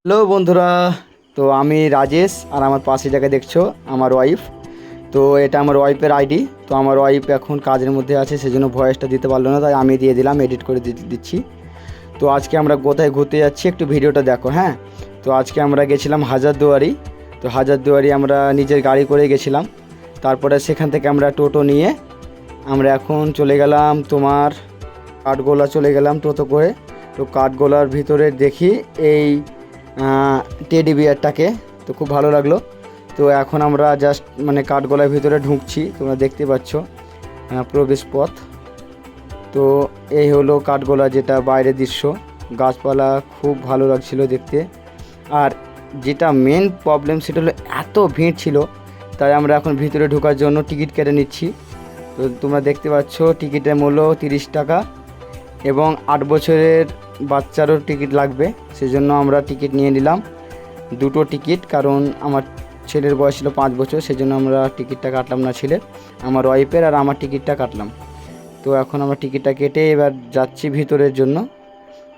Hello বন্ধুরা। তো আমি রাজেশ, আর আমার পাশে যাকে দেখছো আমার ওয়াইফ। তো এটা আমার ওয়াইফের আইডি। তো আমার ওয়াইফ এখন কাজের মধ্যে আছে, সেজন্য ভয়েসটা দিতে পারলো না, তাই আমি দিয়ে দিলাম, এডিট করে দিচ্ছি। তো আজকে আমরা কোথায় ঘুরতে যাচ্ছি একটু ভিডিওটা দেখো। হ্যাঁ, তো আজকে আমরা গেছিলাম হাজারদুয়ারি। তো হাজারদুয়ারি আমরা নিজের গাড়ি করে গেছিলাম। তারপরে সেখান থেকে আমরা টোটো নিয়ে আমরা এখন চলে গেলাম তোমার কাঠগোলা চলে গেলাম টোটো করে। তো কাঠগোলার ভিতরে দেখি এই টেডি বিয়ারটাকে। তো খুব ভালো লাগলো। তো এখন আমরা জাস্ট মানে কাঠগোলার ভিতরে ঢুকছি, তোমরা দেখতে পাচ্ছ প্রবেশ পথ। তো এই হলো কাঠগোলা, যেটা বাইরের দৃশ্য। গাছপালা খুব ভালো লাগছিল দেখতে। আর যেটা মেন প্রবলেম সেটা হলো এত ভিড় ছিল, তাই আমরা এখন ভিতরে ঢোকার জন্য টিকিট কেটে নিচ্ছি। তো তোমরা দেখতে পাচ্ছ টিকিটের মূল্য 30 টাকা, এবং 8 বছরের বাচ্চারও টিকিট লাগবে, সেজন্য আমরা টিকিট নিয়ে নিলাম দুটো টিকিট। কারণ আমার ছেলের বয়স ছিল 5 বছর, সেজন্য আমরা টিকিটটা কাটলাম না ছেলের, আমার ওয়াইফের আর আমার টিকিটটা কাটলাম। তো এখন আমরা টিকিটটা কেটে এবার যাচ্ছি ভিতরের জন্য।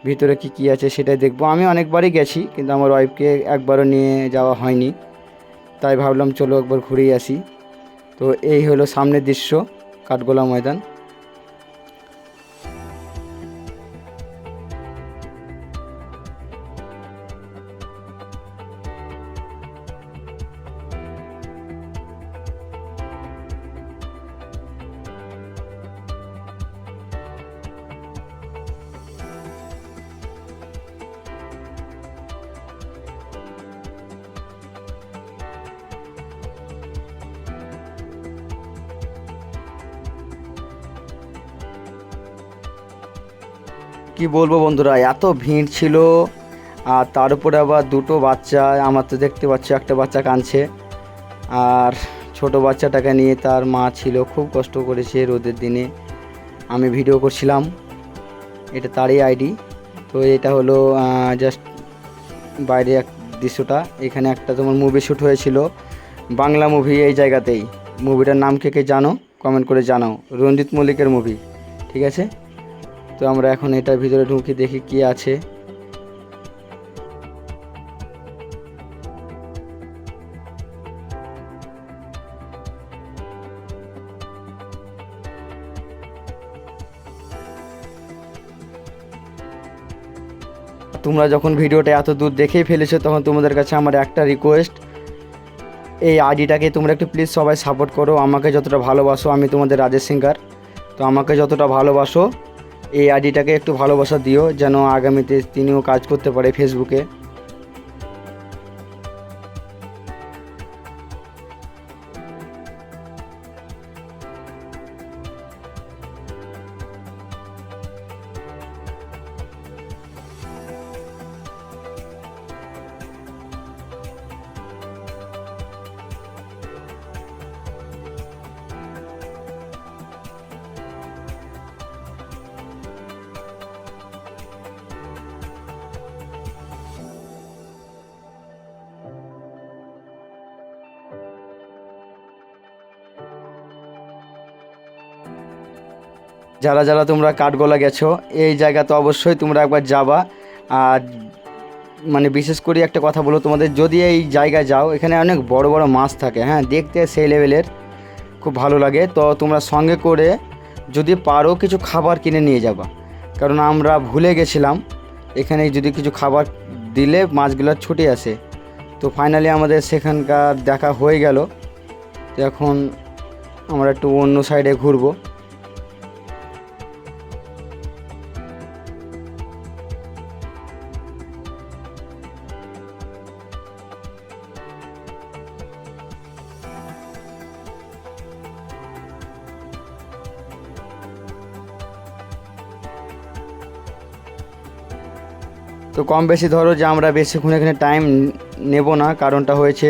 ভিতরে কি আছে সেটাই দেখবো। আমি অনেকবারই গেছি, কিন্তু আমার ওয়াইফকে একবারও নিয়ে যাওয়া হয়নি, তাই ভাবলাম চলো একবার ঘুরেই আসি। তো এই হলো সামনের দৃশ্য, কাঠগোলা ময়দান। কি বলবো বন্ধুরা, এত ভিড় ছিল। আর তার উপরে আবার দুটো বাচ্চা, আমার তো দেখতে পাচ্ছি একটা বাচ্চা কাঁদছে, আর ছোট বাচ্চাটাকে নিয়ে তার মা ছিল, খুব কষ্ট করেছে রোদের দিনে। আমি ভিডিও করছিলাম, এটা তারই আইডি। তো এটা হলো জাস্ট বাইরে এক দৃশ্যটা। এখানে একটা তোমার মুভি শ্যুট হয়েছিল, বাংলা মুভি, এই জায়গাতেই। মুভিটার নাম কে কে জানো কমেন্ট করে জানাও, রঞ্জিত মল্লিকের মুভি, ঠিক আছে। তো আমরা এখন এটার ভিতরে ঢুকি, দেখি কি আছে। তোমরা যখন ভিডিওটা এত দূর দেখেই ফেলেছো, তখন তোমাদের কাছে আমার একটা রিকোয়েস্ট, এই আইডিটাকে তোমরা একটু প্লিজ সবাই সাপোর্ট করো। আমাকে যতটা ভালোবাসো, আমি তোমাদের রাজেশ সিঙ্গার, তো আমাকে যতটা ভালোবাসো এই আইডিটাকে একটু ভালোবাসা দিও, যেন আগামীতে তিনিও কাজ করতে পারে ফেসবুকে। যারা যারা তোমরা কাঠগোলা গেছো, এই জায়গাতে অবশ্যই তোমরা একবার যাবা। আর মানে বিশেষ করে একটা কথা বলো তোমাদের, যদি এই জায়গায় যাও, এখানে অনেক বড় বড় মাছ থাকে, হ্যাঁ, দেখতে সেই লেভেলের, খুব ভালো লাগে। তো তোমরা সঙ্গে করে যদি পারো কিছু খাবার কিনে নিয়ে যাবা, কারণ আমরা ভুলে গেছিলাম এখানে যদি কিছু খাবার দিলে মাছগুলো ছুটে আসে। তো ফাইনালি আমাদের সেখানকার দেখা হয়ে গেল। তো এখন আমরা একটু অন্য সাইডে ঘুরবো। তো কম বেশি ধরো যে আমরা বেশিক্ষণ এখানে টাইম নেব না, কারণটা হয়েছে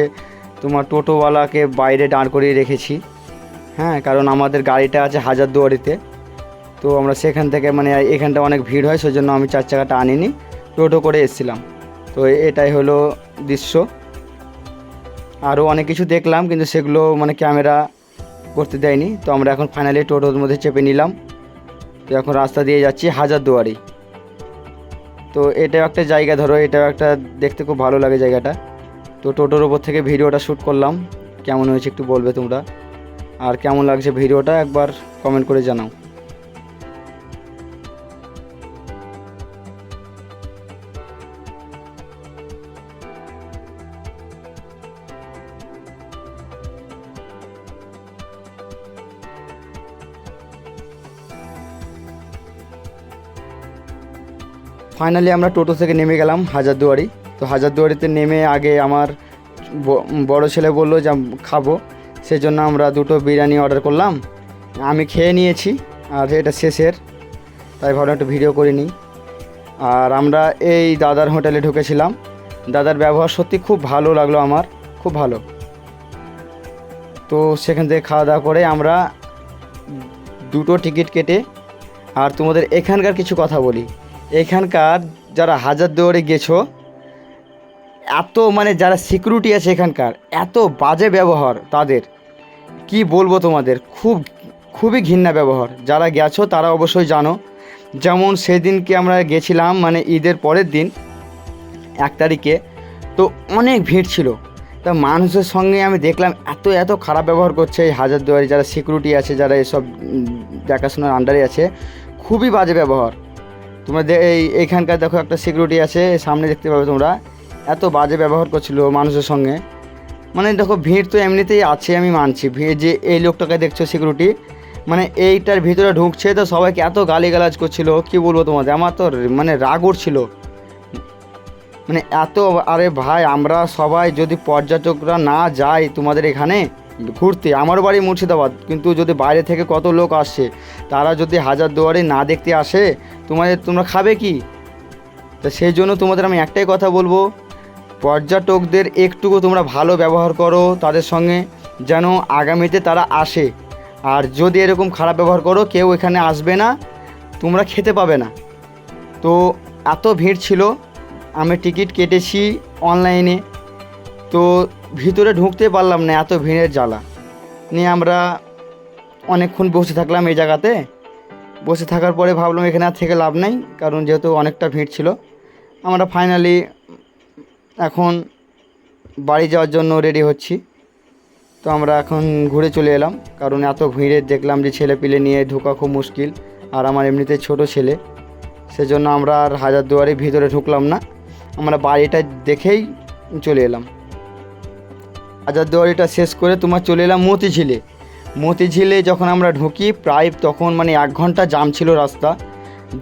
তোমার টোটোওয়ালাকে বাইরে দাঁড় করিয়ে রেখেছি। হ্যাঁ, কারণ আমাদের গাড়িটা আছে হাজারদুয়ারিতে। তো আমরা সেখান থেকে মানে এখানটা অনেক ভিড় হয়, সেজন্য আমি 4 চাকাটা আনিনি, টোটো করে এসেছিলাম। তো এটাই হলো দৃশ্য। আরও অনেক কিছু দেখলাম, কিন্তু সেগুলো মানে ক্যামেরা করতে দেয়নি। তো আমরা এখন ফাইনালি টোটোর মধ্যে চেপে নিলাম। তো এখন রাস্তা দিয়ে যাচ্ছি হাজারদুয়ারি। তো এটাও একটা জায়গা, ধরো এটাও একটা দেখতে খুব ভালো লাগে জায়গাটা। তো টোটোর ওপর থেকে ভিডিওটা শ্যুট করলাম, কেমন হয়েছে একটু বলবে তোমরা, আর কেমন লাগছে ভিডিওটা একবার কমেন্ট করে জানাও। ফাইনালি আমরা টোটো থেকে নেমে গেলাম হাজারদুয়ারি। তো হাজারদুয়ারিতে নেমে আগে আমার বড় ছেলে বললো যে খাবো, সেই জন্য আমরা দুটো বিরিয়ানি অর্ডার করলাম। আমি খেয়ে নিয়েছি, আর এটা শেষের, তাই ভাবলাম একটু ভিডিও করে নিই। আর আমরা এই দাদার হোটেলে ঢুকেছিলাম। দাদার ব্যবহার সত্যি খুব ভালো লাগলো আমার, খুব ভালো। তো সেখান থেকে খাওয়া দাওয়া করে আমরা দুটো টিকিট কেটে, আর তোমাদের এখানকার কিছু কথা বলি। এখানকার যারা হাজারদুয়ারি গেছো, এত মানে যারা সিকিউরিটি আছে এখানকার, এত বাজে ব্যবহার তাদের, কি বলবো তোমাদের, খুবই ঘৃণা ব্যবহার। যারা গেছো তারা অবশ্যই জানো। যেমন সেদিনকে আমরা গেছিলাম মানে ঈদের পরের দিন 1 তারিখে, তো অনেক ভিড় ছিল। তা মানুষের সঙ্গে আমি দেখলাম এত খারাপ ব্যবহার করছে এই হাজারদুয়ারি যারা সিকিউরিটি আছে, যারা এসব দেখাশোনার আন্ডারে আছে, খুবই বাজে ব্যবহার। তোমরা এইখানকার দেখো একটা সিকিউরিটি আছে, সামনে দেখতে পাবে তোমরা, এত বাজে ব্যবহার করছিল মানুষের সঙ্গে। মানে দেখো ভিড় তো এমনিতেই আছে, আমি মানছি ভিড়, যে এই লোকটাকে দেখছো সিকিউরিটি, মানে এইটার ভিতরে ঢুকছে তো সবাইকে এত গালিগালাজ করছিল, কি বলবো তোমাদের, আমার তো মানে রাগ উঠছিল মানে এত। আরে ভাই, আমরা সবাই যদি পর্যটকরা না যাই তোমাদের এখানে ঘুরতে, আমার বাড়ি মুর্শিদাবাদ, কিন্তু যদি বাইরে থেকে কত লোক আসছে, তারা যদি হাজারদুয়ারি না দেখতে আসে, তোমরা খাবে কি? তো সেই জন্য তোমাদের আমি একটাই কথা বলবো, পর্যটকদের একটুকু তোমরা ভালো ব্যবহার করো তাদের সঙ্গে, যেন আগামীতে তারা আসে। আর যদি এরকম খারাপ ব্যবহার করো, কেউ এখানে আসবে না, তোমরা খেতে পাবে না। তো এত ভিড় ছিল, আমি টিকিট কেটেছি অনলাইনে, তো ভিতরে ঢুকতে পারলাম না, এত ভিড়ের জ্বালা নিয়ে আমরা অনেকক্ষণ বসে থাকলাম এই জায়গাতে। বসে থাকার পরে ভাবলাম এখানে আর থেকে লাভ নেই, কারণ যেহেতু অনেকটা ভিড় ছিল। আমরা ফাইনালি এখন বাড়ি যাওয়ার জন্য রেডি হচ্ছি। তো আমরা এখন ঘুরে চলে এলাম, কারণ এত ভিড়ে দেখলাম যে ছেলেপিলে নিয়ে ঢোকা খুব মুশকিল, আর আমার এমনিতে ছোট ছেলে, সেজন্য আমরা আর হাজারদুয়ারি ভিতরে ঢুকলাম না, আমরা বাড়িটা দেখেই চলে এলাম। হাজারদুয়ারিটা শেষ করে তোমার চলে এলাম মতিঝিলে। মতিঝিলে যখন আমরা ঢুকি প্রায় তখন মানে 1 ঘন্টা জাম ছিল রাস্তা,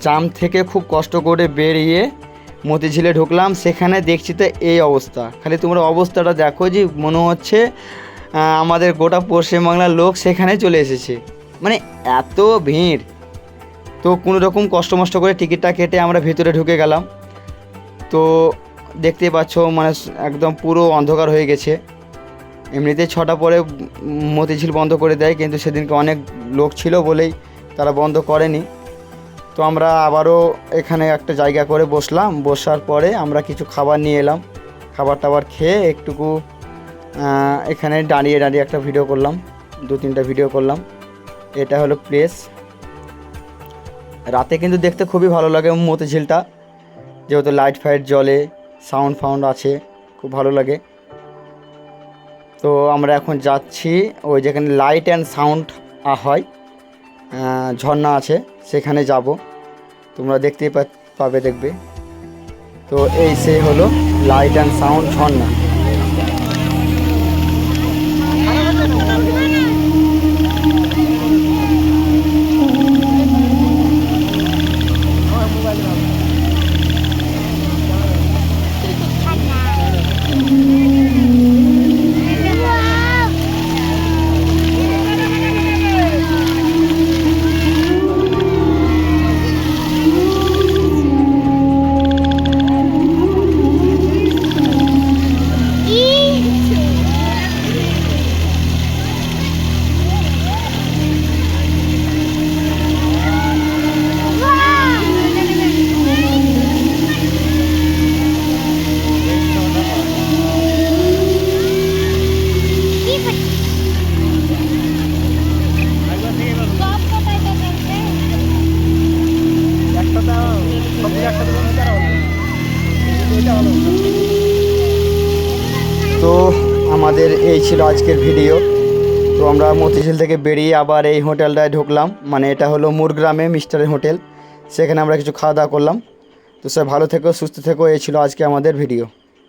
জাম থেকে খুব কষ্ট করে বেরিয়ে মতিঝিলে ঢুকলাম। সেখানে দেখছি তো এই অবস্থা, খালি তোমরা অবস্থাটা দেখো, যে মনে হচ্ছে আমাদের গোটা পশ্চিমবাংলার লোক সেখানে চলে এসেছে, মানে এত ভিড়। তো কোনো রকম কষ্ট মষ্ট করে টিকিটটা কেটে আমরা ভিতরে ঢুকে গেলাম। তো দেখতে পাচ্ছ মানে একদম পুরো অন্ধকার হয়ে গেছে। এমনিতে 6টা পরে মতিঝিল বন্ধ করে দেয়, কিন্তু সেদিনকে অনেক লোক ছিল বলেই তারা বন্ধ করেনি। তো আমরা আবারও এখানে একটা জায়গা করে বসলাম, বসার পরে আমরা কিছু খাবার নিয়ে এলাম, খাবার টাবার খেয়ে একটুকু এখানে দাঁড়িয়ে একটা ভিডিও করলাম, 2-3টা ভিডিও করলাম। এটা হলো প্লেস। রাতে কিন্তু দেখতে খুবই ভালো লাগে মতিঝিলটা, যেহেতু লাইট ফাইট জ্বলে, সাউন্ড আছে, খুব ভালো লাগে। তো আমরা এখন যাচ্ছি ওই যেখানে লাইট অ্যান্ড সাউন্ড হয়, ঝর্ণা আছে, সেখানে যাব, তোমরা দেখতেই পাবে, দেখবে। তো এই সে হলো লাইট অ্যান্ড সাউন্ড ঝর্ণা। তো আমাদের এই ছিল আজকের ভিডিও। তো আমরা মতিঝিল থেকে বেরিয়ে আবার এই হোটেলটায় ঢুকলাম, মানে এটা হলো মুরগ্রামে মিস্টারের হোটেল। সেখানে আমরা কিছু খাওয়া দাওয়া করলাম। তো সব ভালো থেকো, সুস্থ থেকো। এই ছিল আজকে আমাদের ভিডিও।